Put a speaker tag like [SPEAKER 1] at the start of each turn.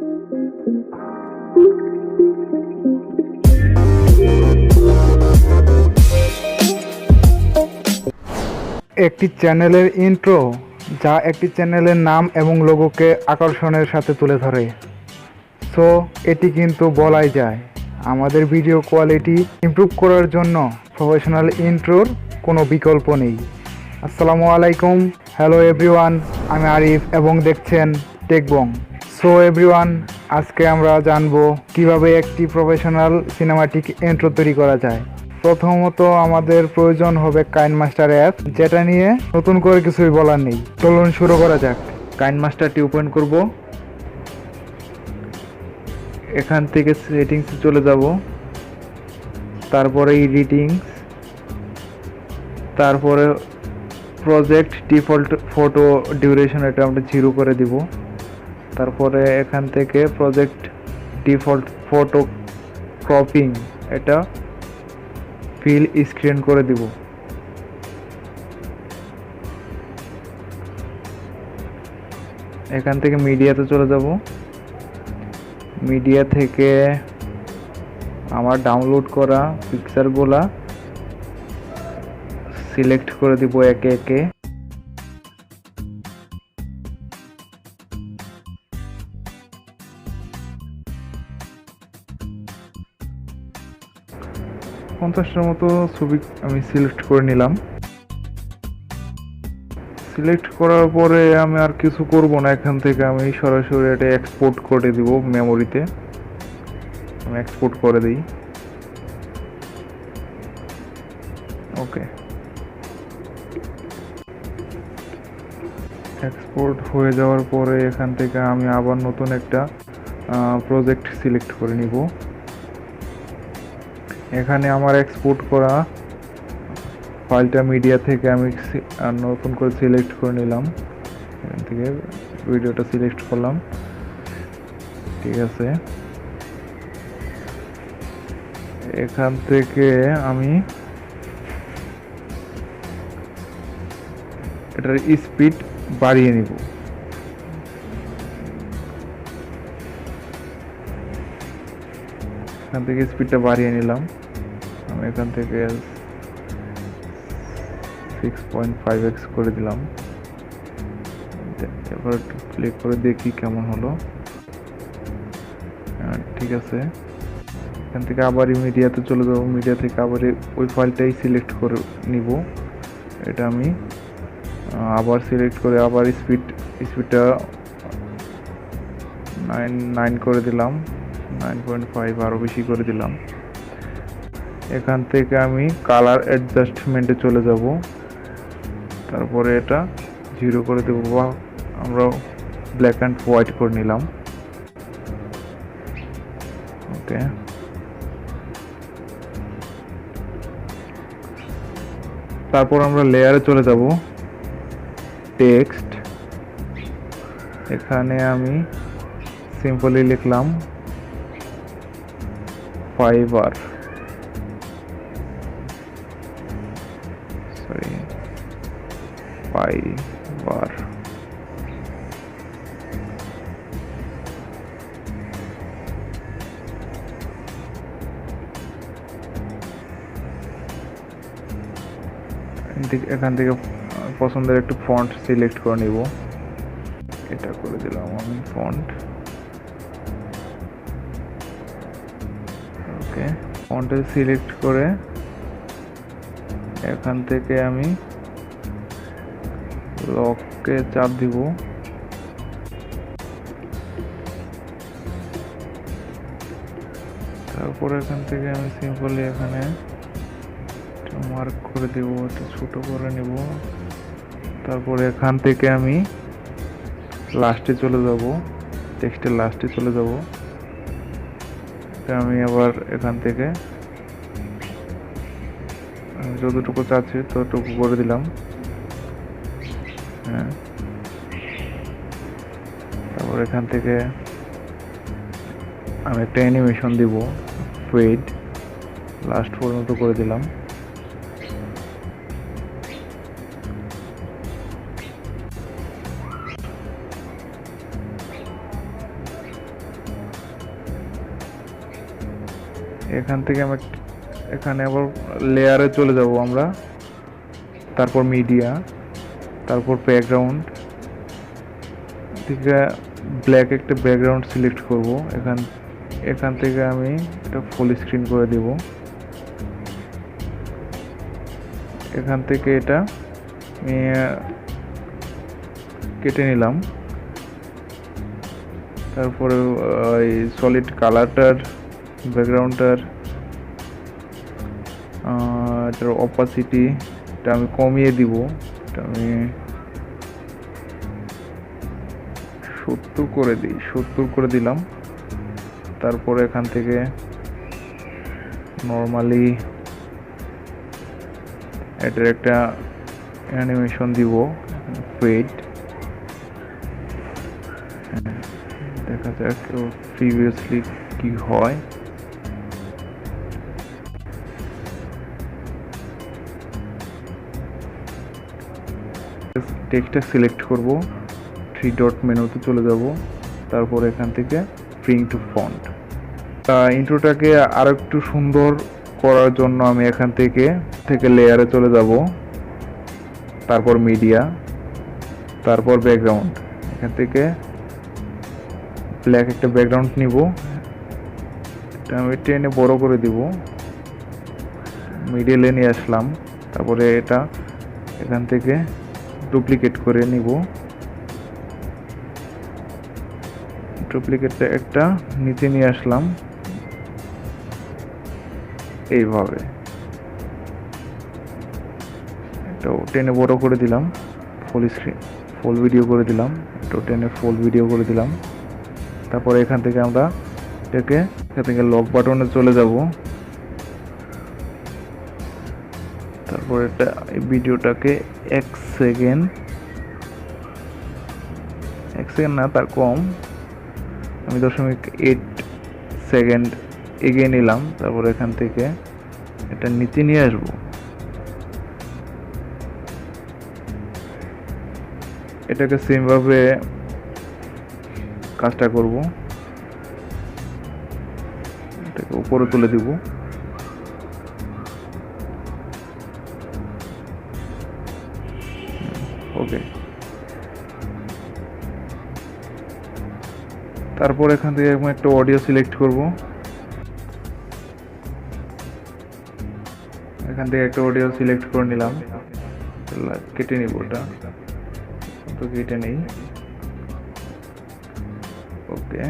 [SPEAKER 1] একটি চ্যানেলের ইন্ট্রো যা একটি চ্যানেলের নাম এবং লোগোকে আকর্ষণের সাথে তুলে ধরে। সো এটি কিন্তু বলাই যায় আমাদের ভিডিও কোয়ালিটি ইমপ্রুভ করার জন্য প্রফেশনাল ইন্ট্রোর কোনো বিকল্প নেই। আসসালামু আলাইকুম, হ্যালো এভরিওয়ান, আমি আরিফ এবং দেখছেন টেকবং। সো এভরিওয়ান, আজকে আমরা জানবো কিভাবে একটি প্রফেশনাল সিনেমাটিক ইন্ট্রো তৈরি করা যায়। প্রথমত আমাদের প্রয়োজন হবে কাইনমাস্টার অ্যাপ, যেটা নিয়ে নতুন করে কিছুই বলার নেই। চলুন শুরু করা যাক। কাইনমাস্টারটি ওপেন করব, এখান থেকে সেটিংসে চলে যাব, তারপরে এডিটিংস, তারপরে প্রজেক্ট ডিফল্ট ফটো ডিউরেশন এটা আমরা 0 করে দিব। তারপরে এখান থেকে প্রজেক্ট ডিফল্ট ফটো ক্রপিং এটা ফিল স্ক্রিন করে দিব। এখান থেকে মিডিয়াতে চলে যাব, মিডিয়া থেকে আমার ডাউনলোড করা পিকচারগুলা সিলেক্ট করে দিব একে একে। পঞ্চাশটার মতো ছবি আমি সিলেক্ট করে নিলাম। সিলেক্ট করার পরে আমি আর কিছু করব না, এখান থেকে আমি সরাসরি এটা এক্সপোর্ট করে দিব মেমোরিতে। আমি এক্সপোর্ট করে দিই। ওকে, এক্সপোর্ট হয়ে যাওয়ার পরে এখান থেকে আমি আবার নতুন একটা প্রজেক্ট সিলেক্ট করে নিব। এখানে আমার এক্সপোর্ট করা ফাইলটা মিডিয়া থেকে আমি নতুন করে সিলেক্ট করে নিলাম। এখান থেকে ভিডিওটা সিলেক্ট করলাম, ঠিক আছে। এখান থেকে আমি এটার স্পিড বাড়িয়ে নিব। এখান থেকে স্পিডটা বাড়িয়ে নিলাম। আমি এখান থেকে 6.5x করে দিলাম। এবার ক্লিক করে দেখি কেমন হলো। ঠিক আছে, এখান থেকে আবার মিডিয়াতে চলে যাবো। মিডিয়া থেকে আবার ওই ফাইলটাই সিলেক্ট করে নিব। এটা আমি আবার সিলেক্ট করে আবার স্পিডটা 9 করে দিলাম, 9.5 আরও বেশি করে দিলাম। এখান থেকে আমি কালার অ্যাডজাস্টমেন্টে চলে যাব, তারপরে এটা 0 করে দেবো বা আমরা ব্ল্যাক অ্যান্ড হোয়াইট করে নিলাম। ওকে, তারপর আমরা লেয়ারে চলে যাব, টেক্সট। এখানে আমি সিম্পলি লিখলাম ফাইবার, ফাইবার। এখান থেকে পছন্দের একটু ফন্ট সিলেক্ট করে নিব। এটা করে দিলাম আমি ফন্ট। ওকে, ফন্টে সিলেক্ট করে এখান থেকে আমি লককে চাপ দিব। তারপর এখান থেকে আমি সিম্পলি এখানে মার্ক করে দিব, একটু ছোট করে নিব। তারপরে এখান থেকে আমি লাস্টে চলে যাব, টেক্সটের লাস্টে চলে যাব। আমি আবার এখান থেকে যতটুকু চাচ্ছি ততটুকু করে দিলাম। হ্যাঁ, তারপর এখান থেকে আমি একটা অ্যানিমেশন দিব, ফেড লাস্ট পর্যন্ত করে দিলাম। এখান থেকে আমি এখানে আবার লেয়ারে চলে যাব আমরা, তারপর মিডিয়া, তারপর ব্যাকগ্রাউন্ড থেকে ব্ল্যাক একটা ব্যাকগ্রাউন্ড সিলেক্ট করব। এখান থেকে আমি এটা ফুল স্ক্রিন করে দেব। এখান থেকে এটা আমি কেটে নিলাম। তারপরে এই সলিড কালারটার ব্যাকগ্রাউন্ডটার এটার অপাসিটি এটা আমি কমিয়ে দিব। এটা আমি 70 করে দিলাম। তারপরে এখান থেকে নর্মালি এটার একটা অ্যানিমেশন দিব, ফেড। দেখা যাক প্রিভিয়াসলি কি হয়। টেক্সটটা সিলেক্ট করব, 3 ডট মেনুতে চলে যাব, তারপর এখান থেকে ব্রিং টু ফন্ট। ইন্ট্রোটাকে আরো একটু সুন্দর করার জন্য আমি এখান থেকে লেয়ারে চলে যাব, তারপর মিডিয়া, তারপর ব্যাকগ্রাউন্ড। এখান থেকে ব্ল্যাক একটা ব্যাকগ্রাউন্ড নিব, এটা আমি টেনে বড় করে দিব, মিডিলে নিয়ে আসলাম। তারপরে এটা এখান থেকে ডুপ্লিকেট করে নিব, ডুপ্লিকেটটা একটা নিচে নিয়ে আসলাম এইভাবে। এটাও টেনে বড় করে দিলাম, ফুল ভিডিও করে দিলাম, এটাও টেনে ফুল ভিডিও করে দিলাম। তারপরে এখান থেকে আমরা এখান থেকে লক বাটনে চলে যাব। তারপর এটা এই ভিডিওটাকে 1 সেকেন্ড না তার কম, আমি 0.8 সেকেন্ড এগিয়ে নিলাম। তারপর এখান থেকে এটা নিচে নিয়ে আসব। এটাকে সেম ভাবে কাজটা করব, এটাকে উপরে তুলে দিব। ওকে, তারপর এখান থেকে আমি একটা অডিও সিলেক্ট করব, এখান থেকে একটা অডিও সিলেক্ট করে নিলাম, কেটে নিব, ওটা তো কেটে নেই। ওকে,